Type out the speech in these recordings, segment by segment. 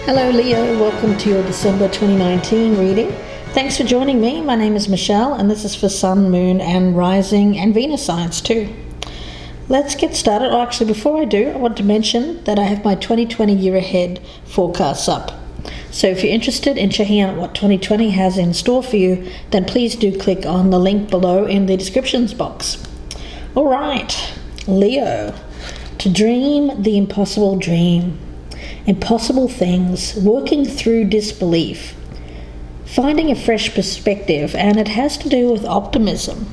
Hello Leo, welcome to your December 2019 reading. Thanks for joining me. My name is Michelle and this is for Sun, Moon and Rising and Venus signs too. Let's get started. Oh, actually before I do, I want to mention that I have my 2020 year ahead forecasts up. So if you're interested in checking out what 2020 has in store for you, then please do click on the link below in the descriptions box. Alright, Leo, to dream the impossible dream. Impossible things, working through disbelief, finding a fresh perspective, and it has to do with optimism.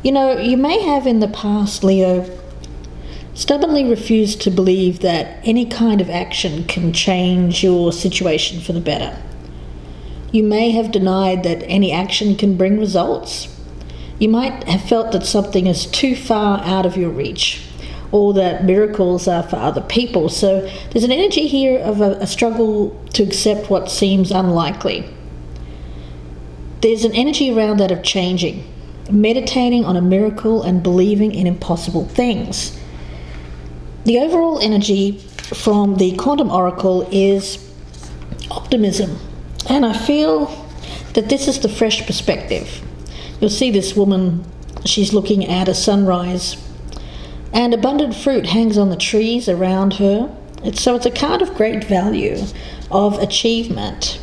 You know, you may have in the past, Leo, stubbornly refused to believe that any kind of action can change your situation for the better. You may have denied that any action can bring results. You might have felt that something is too far out of your reach, or that miracles are for other people. So there's an energy here of a struggle to accept what seems unlikely. There's an energy around that of changing, meditating on a miracle and believing in impossible things. The overall energy from the Quantum Oracle is optimism, and I feel that this is the fresh perspective. You'll see this woman, she's looking at a sunrise, and abundant fruit hangs on the trees around her. So it's a card of great value, of achievement.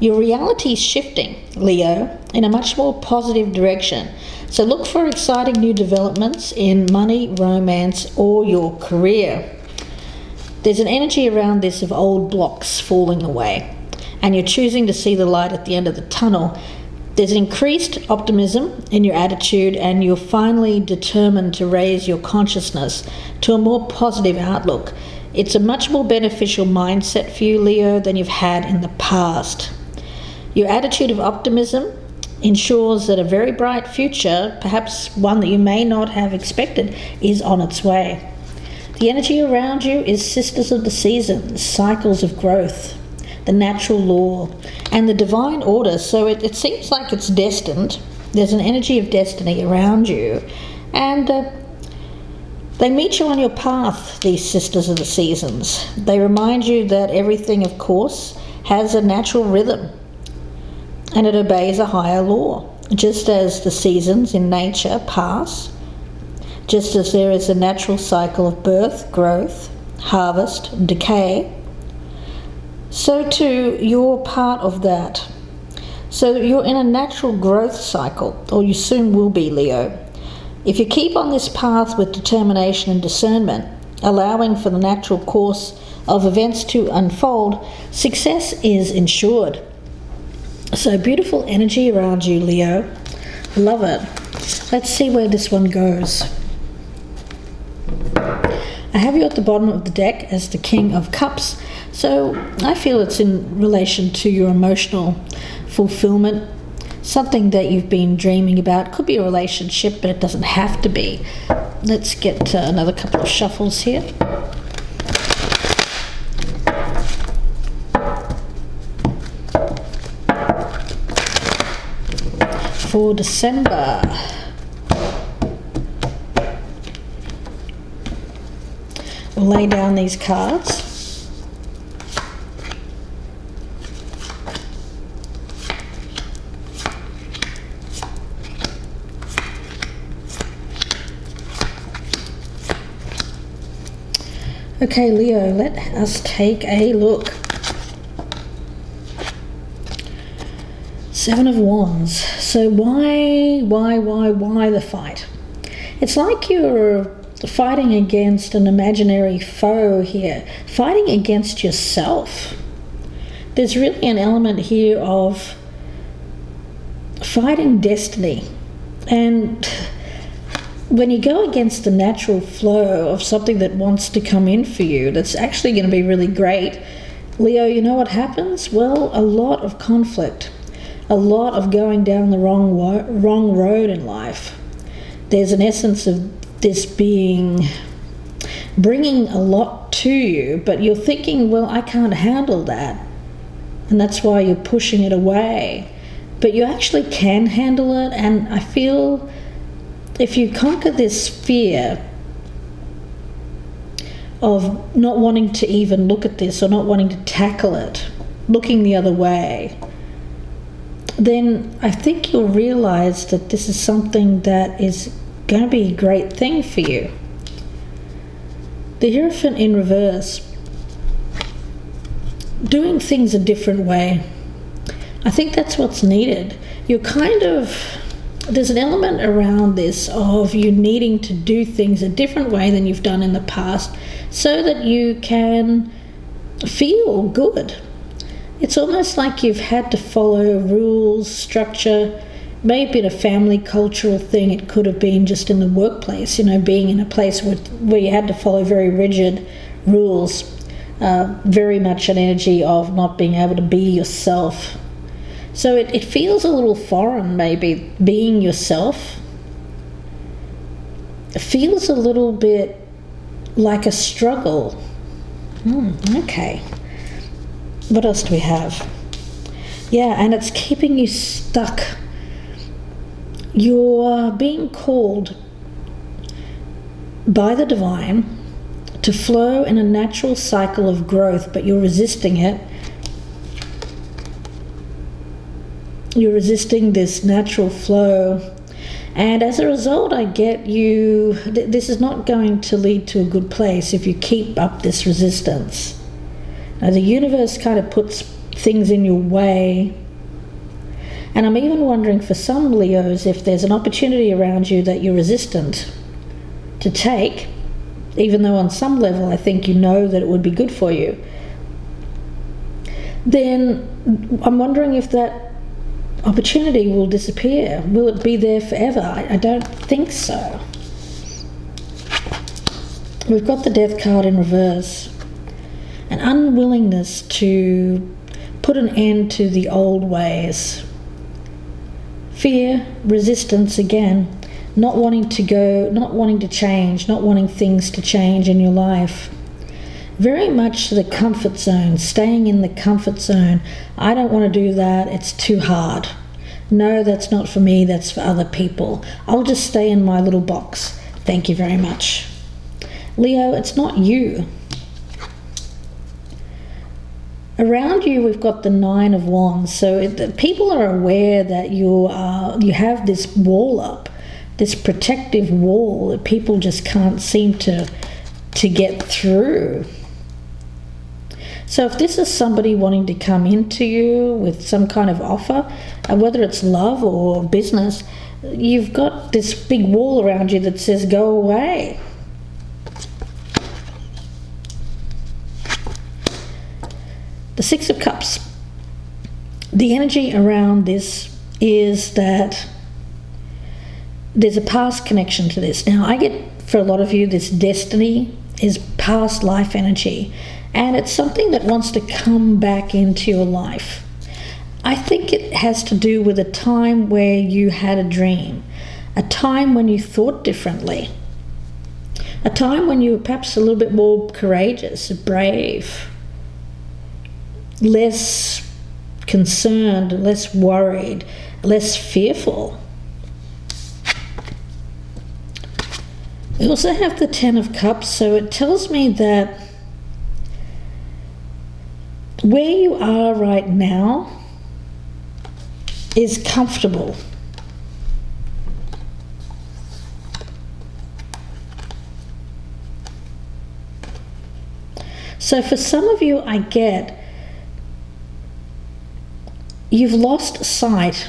Your reality is shifting, Leo, in a much more positive direction. So look for exciting new developments in money, romance, or your career. There's an energy around this of old blocks falling away, and you're choosing to see the light at the end of the tunnel. There's increased optimism in your attitude, and you're finally determined to raise your consciousness to a more positive outlook. It's a much more beneficial mindset for you, Leo, than you've had in the past. Your attitude of optimism ensures that a very bright future, perhaps one that you may not have expected, is on its way. The energy around you is sisters of the seasons, cycles of growth, the natural law, and the divine order. So it seems like it's destined. There's an energy of destiny around you, and they meet you on your path, these sisters of the seasons. They remind you that everything, of course, has a natural rhythm, and it obeys a higher law. Just as the seasons in nature pass, just as there is a natural cycle of birth, growth, harvest, decay, so too you're part of that. So you're in a natural growth cycle, or you soon will be, Leo. If you keep on this path with determination and discernment, allowing for the natural course of events to unfold, success is ensured. So beautiful energy around you, Leo. Love it. Let's see where this one goes. I have you at the bottom of the deck as the King of Cups. So I feel it's in relation to your emotional fulfillment, something that you've been dreaming about. Could be a relationship, but it doesn't have to be. Let's get another couple of shuffles here. For December. We'll lay down these cards. Okay, Leo, let us take a look. Seven of Wands. So why the fight? It's like you're fighting against an imaginary foe here, fighting against yourself. There's really an element here of fighting destiny. And when you go against the natural flow of something that wants to come in for you, that's actually going to be really great, Leo, you know what happens? Well, a lot of conflict, a lot of going down the wrong road in life. There's an essence of this bringing a lot to you, but you're thinking, well, I can't handle that, and that's why you're pushing it away. But you actually can handle it, and I feel if you conquer this fear of not wanting to even look at this or not wanting to tackle it, looking the other way, then I think you'll realize that this is something that is going to be a great thing for you. The Hierophant in reverse, doing things a different way. I think that's what's needed. There's an element around this of you needing to do things a different way than you've done in the past so that you can feel good. It's almost like you've had to follow rules, structure, maybe in a family cultural thing. It could have been just in the workplace, being in a place where you had to follow very rigid rules, very much an energy of not being able to be yourself. So it feels a little foreign, maybe, being yourself. It feels a little bit like a struggle. Okay. What else do we have? Yeah, and it's keeping you stuck. You're being called by the divine to flow in a natural cycle of growth, but you're resisting it. You're resisting this natural flow, and as a result, I get you, this is not going to lead to a good place if you keep up this resistance. Now, the universe kind of puts things in your way, and I'm even wondering for some Leos if there's an opportunity around you that you're resistant to take, even though on some level I think you know that it would be good for you. Then I'm wondering if that opportunity will disappear. Will it be there forever? I don't think so. We've got the Death card in reverse. An unwillingness to put an end to the old ways. Fear, resistance again, not wanting to go, not wanting to change, not wanting things to change in your life. Very much the comfort zone, staying in the comfort zone. I don't want to do that, it's too hard. No, that's not for me, that's for other people. I'll just stay in my little box. Thank you very much. Leo, it's not you. Around you, we've got the Nine of Wands. So people are aware that you have this wall up, this protective wall that people just can't seem to get through. So if this is somebody wanting to come into you with some kind of offer, whether it's love or business, you've got this big wall around you that says, go away. The Six of Cups. The energy around this is that there's a past connection to this. Now, I get, for a lot of you, this destiny is past life energy. And it's something that wants to come back into your life. I think it has to do with a time where you had a dream, a time when you thought differently, a time when you were perhaps a little bit more courageous, brave, less concerned, less worried, less fearful. We also have the Ten of Cups, so it tells me that where you are right now is comfortable. So for some of you, I get you've lost sight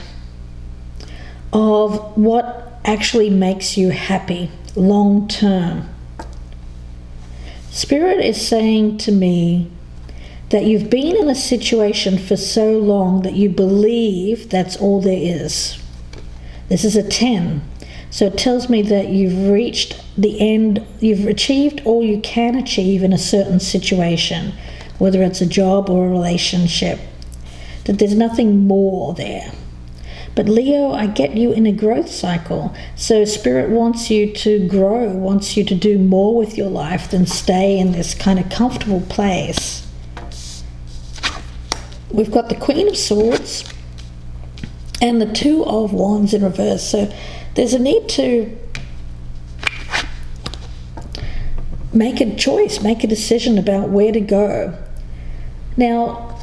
of what actually makes you happy long term. Spirit is saying to me that you've been in a situation for so long that you believe that's all there is. This is a 10. So it tells me that you've reached the end, you've achieved all you can achieve in a certain situation, whether it's a job or a relationship, that there's nothing more there. But Leo, I get you in a growth cycle. So Spirit wants you to grow, wants you to do more with your life than stay in this kind of comfortable place. We've got the Queen of Swords and the Two of Wands in reverse. So there's a need to make a choice, make a decision about where to go. Now,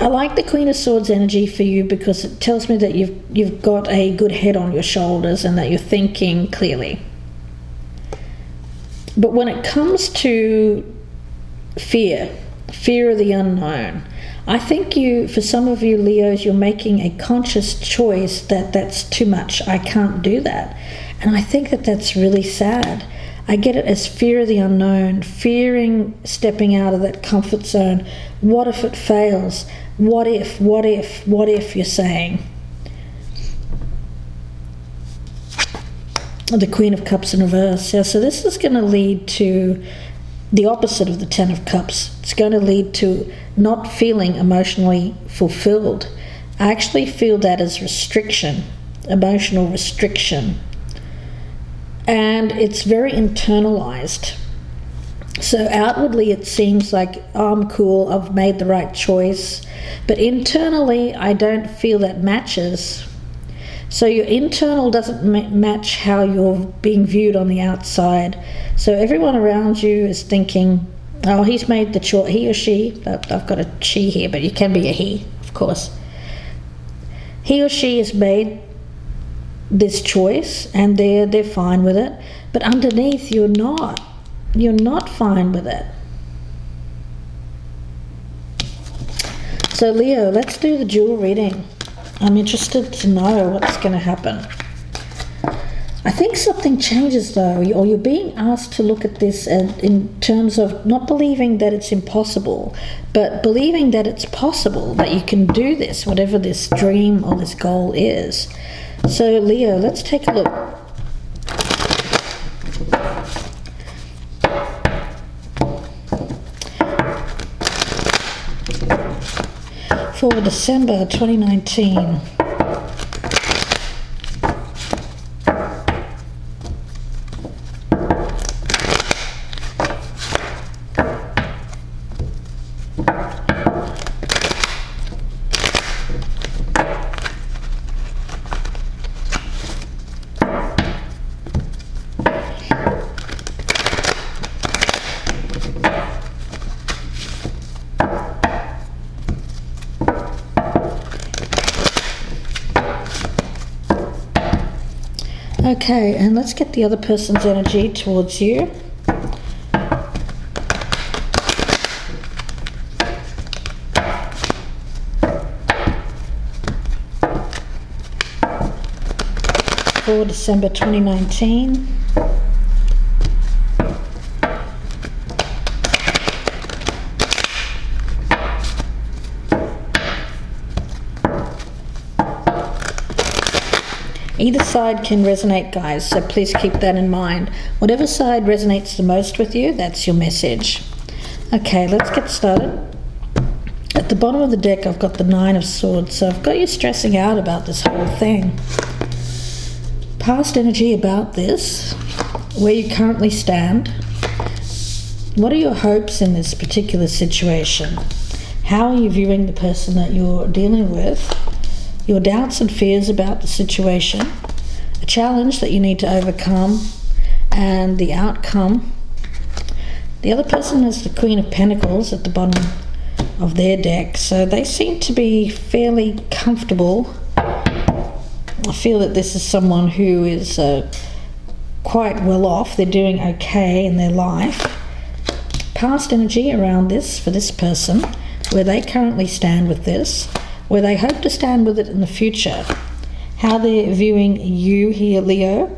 I like the Queen of Swords energy for you because it tells me that you've got a good head on your shoulders and that you're thinking clearly. But when it comes to fear of the unknown, I think for some of you Leos, you're making a conscious choice that that's too much. I can't do that. And I think that that's really sad. I get it as fear of the unknown, fearing stepping out of that comfort zone. What if it fails? What if you're saying? The Queen of Cups in reverse. Yeah, so this is going to lead to the opposite of the Ten of Cups. It's going to lead to not feeling emotionally fulfilled. I actually feel that as restriction, emotional restriction. And it's very internalized. So outwardly it seems like, oh, I'm cool, I've made the right choice. But internally I don't feel that matches. So your internal doesn't match how you're being viewed on the outside. So everyone around you is thinking, oh, he's made the choice, he or she, I've got a she here, but you can be a he, of course. He or she has made this choice and they're fine with it, but underneath you're not fine with it. So Leo, let's do the dual reading. I'm interested to know what's going to happen. I think something changes though, or you're being asked to look at this in terms of not believing that it's impossible, but believing that it's possible, that you can do this, whatever this dream or this goal is. So Leo, let's take a look. For December 2019. Okay, and let's get the other person's energy towards you. For December 2019. Either side can resonate, guys, so please keep that in mind. Whatever side resonates the most with you, that's your message. Okay, let's get started. At the bottom of the deck, I've got the Nine of Swords, so I've got you stressing out about this whole thing. Past energy about this, where you currently stand. What are your hopes in this particular situation? How are you viewing the person that you're dealing with? Your doubts and fears about the situation, a challenge that you need to overcome, and the outcome. The other person has the Queen of Pentacles at the bottom of their deck, so they seem to be fairly comfortable. I feel that this is someone who is quite well off. They're doing okay in their life. Past energy around this for this person, where they currently stand with this, where they hope to stand with it in the future, how they're viewing you here, Leo,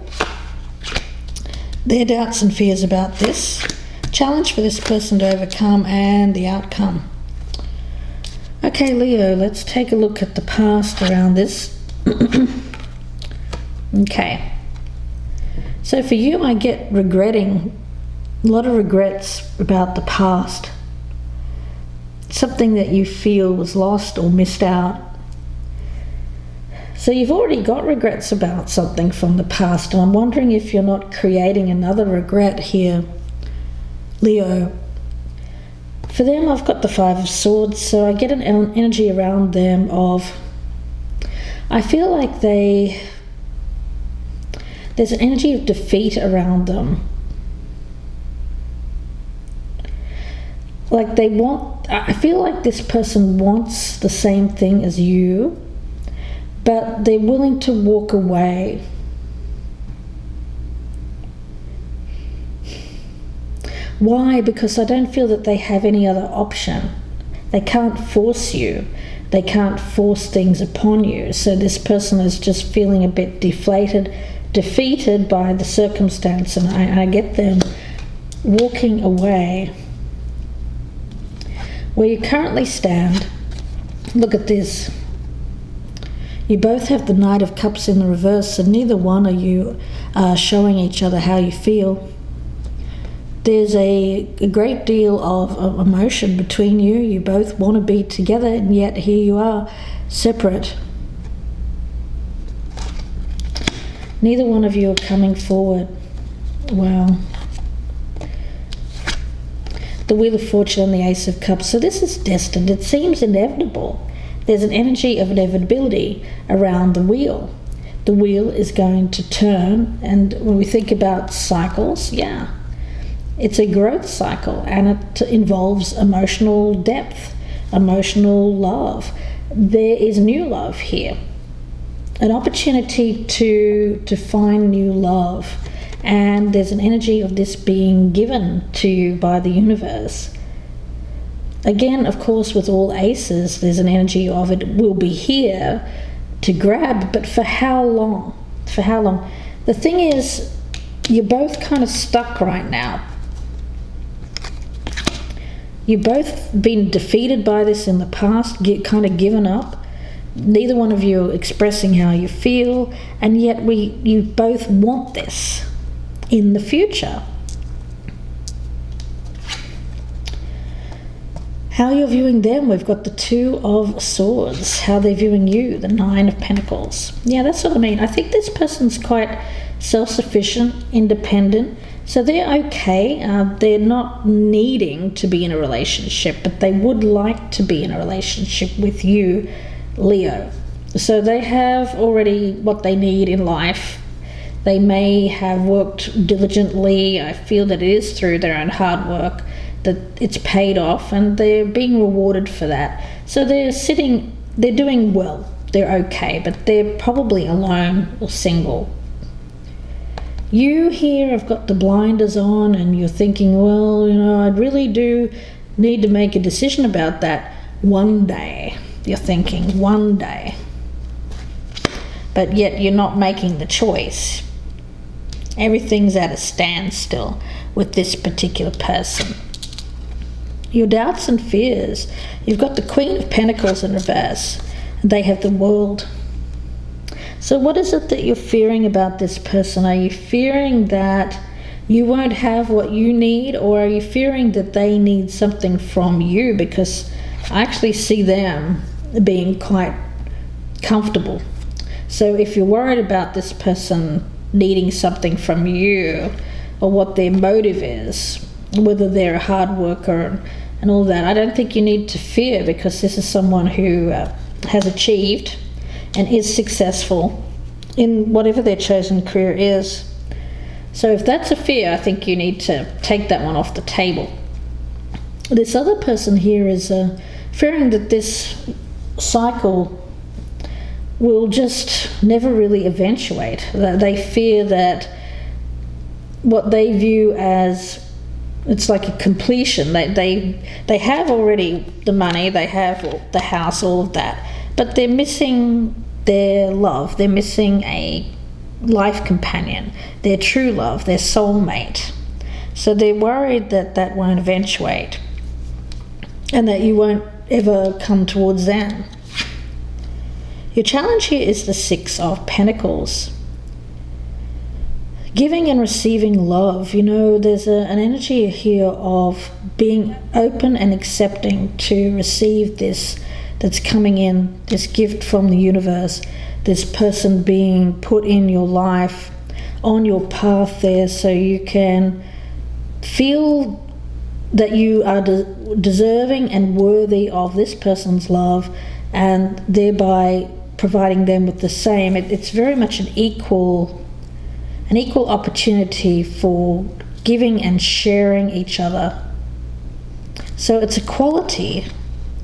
their doubts and fears about this, challenge for this person to overcome, and the outcome. Okay, Leo, let's take a look at the past around this. Okay. So for you, I get regretting, a lot of regrets about the past. Something that you feel was lost or missed out. So you've already got regrets about something from the past, and I'm wondering if you're not creating another regret here, Leo. For them, I've got the Five of Swords, so I get an energy around them of, I feel like there's an energy of defeat around them. like I feel like this person wants the same thing as you, but they're willing to walk away. Why? Because I don't feel that they have any other option. They can't force you. They can't force things upon you. So this person is just feeling a bit defeated by the circumstance, and I get them walking away. Where you currently stand, look at this. You both have the Knight of Cups in the reverse, and neither one of you are showing each other how you feel. There's a great deal of emotion between you. You both want to be together, and yet here you are, separate. Neither one of you are coming forward. Wow. The Wheel of Fortune and the Ace of Cups. So this is destined. It seems inevitable. There's an energy of inevitability around the wheel. The wheel is going to turn, and when we think about cycles, it's a growth cycle, and it involves emotional depth, emotional love. There is new love here, an opportunity to find new love, and there's an energy of this being given to you by the universe. Again, of course, with all aces, there's an energy of it will be here to grab, but for how long? For how long? The thing is, you're both kind of stuck right now. You've both been defeated by this in the past, kind of given up. Neither one of you are expressing how you feel, and yet you both want this in the future. How you're viewing them, we've got the Two of Swords. How they're viewing you, the Nine of Pentacles. Yeah, that's what I mean. I think this person's quite self-sufficient, independent. So they're okay. They're not needing to be in a relationship, but they would like to be in a relationship with you, Leo. So they have already what they need in life. They may have worked diligently. I feel that it is through their own hard work that it's paid off, and they're being rewarded for that. So they're doing well. They're okay, but they're probably alone or single. You here have got the blinders on, and you're thinking, well, I really do need to make a decision about that one day. You're thinking one day. But yet you're not making the choice. Everything's at a standstill with this particular person. Your doubts and fears. You've got the Queen of Pentacles in reverse. And they have the World. So what is it that you're fearing about this person? Are you fearing that you won't have what you need, or are you fearing that they need something from you? Because I actually see them being quite comfortable. So if you're worried about this person needing something from you, or what their motive is, whether they're a hard worker and all that, I don't think you need to fear, because this is someone who has achieved and is successful in whatever their chosen career is. So if that's a fear, I think you need to take that one off the table. This other person here is fearing that this cycle will just never really eventuate. They fear that what they view as, it's like a completion. They have already the money, they have the house, all of that, but they're missing their love. They're missing a life companion, their true love, their soulmate. So they're worried that that won't eventuate, and that you won't ever come towards them. Your challenge here is the Six of Pentacles. Giving and receiving love. There's an energy here of being open and accepting to receive this that's coming in, this gift from the universe, this person being put in your life, on your path there, so you can feel that you are deserving and worthy of this person's love, and thereby providing them with the same. It's very much an equal opportunity for giving and sharing each other. So it's a quality,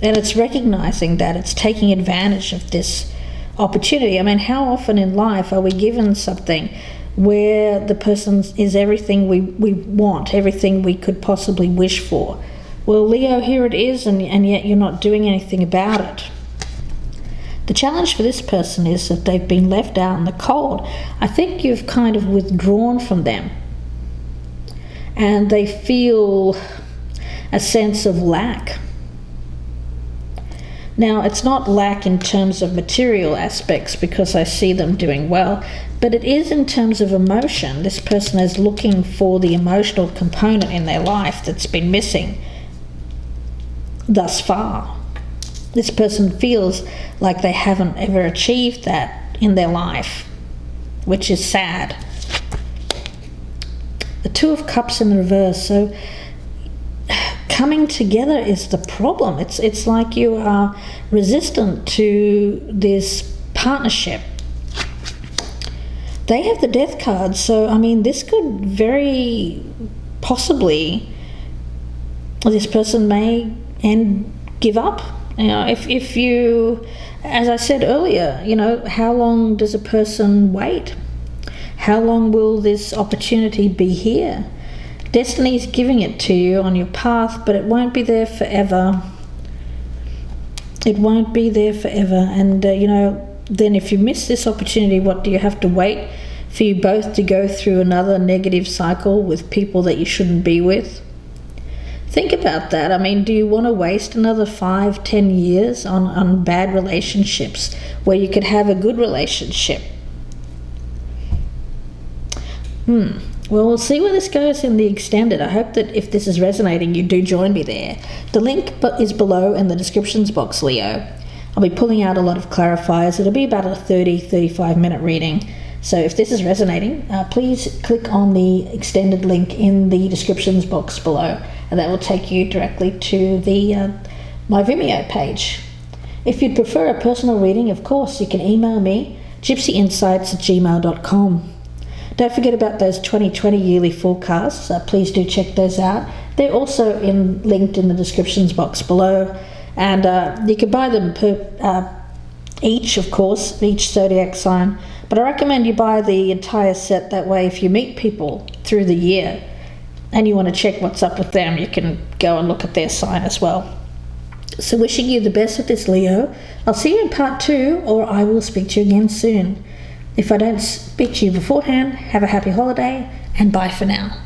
and it's recognizing that, it's taking advantage of this opportunity. I mean, how often in life are we given something where the person is everything we want, everything we could possibly wish for? Well, Leo, here it is, and yet you're not doing anything about it. The challenge for this person is that they've been left out in the cold. I think you've kind of withdrawn from them, and they feel a sense of lack. Now, it's not lack in terms of material aspects, because I see them doing well, but it is in terms of emotion. This person is looking for the emotional component in their life that's been missing thus far. This person feels like they haven't ever achieved that in their life, which is sad. The Two of Cups in the reverse. So coming together is the problem. It's like you are resistant to this partnership. They have the Death card, so I mean, this could very possibly, this person may give up. You know, if you, as I said earlier, you know, how long does a person wait? How long will this opportunity be here? Destiny is giving it to you on your path, but it won't be there forever. It won't be there forever. And, you know, then if you miss this opportunity, what do you have to wait for you both to go through another negative cycle with people that you shouldn't be with? Think about that. I mean, do you want to waste another 5-10 years on bad relationships where you could have a good relationship? Well, we'll see where this goes in the extended. I hope that if this is resonating, you do join me there. The link is below in the descriptions box, Leo. I'll be pulling out a lot of clarifiers. It'll be about a 30-35 minute reading. So if this is resonating, please click on the extended link in the descriptions box below, and that will take you directly to the my Vimeo page. If you'd prefer a personal reading, of course, you can email me, gypsyinsights@gmail.com. Don't forget about those 2020 yearly forecasts. Please do check those out. They're also linked in the descriptions box below, and you can buy them per each, of course, each zodiac sign. But I recommend you buy the entire set. That way, if you meet people through the year and you want to check what's up with them, you can go and look at their sign as well. So wishing you the best with this, Leo. I'll see you in part 2, or I will speak to you again soon. If I don't speak to you beforehand, have a happy holiday, and bye for now.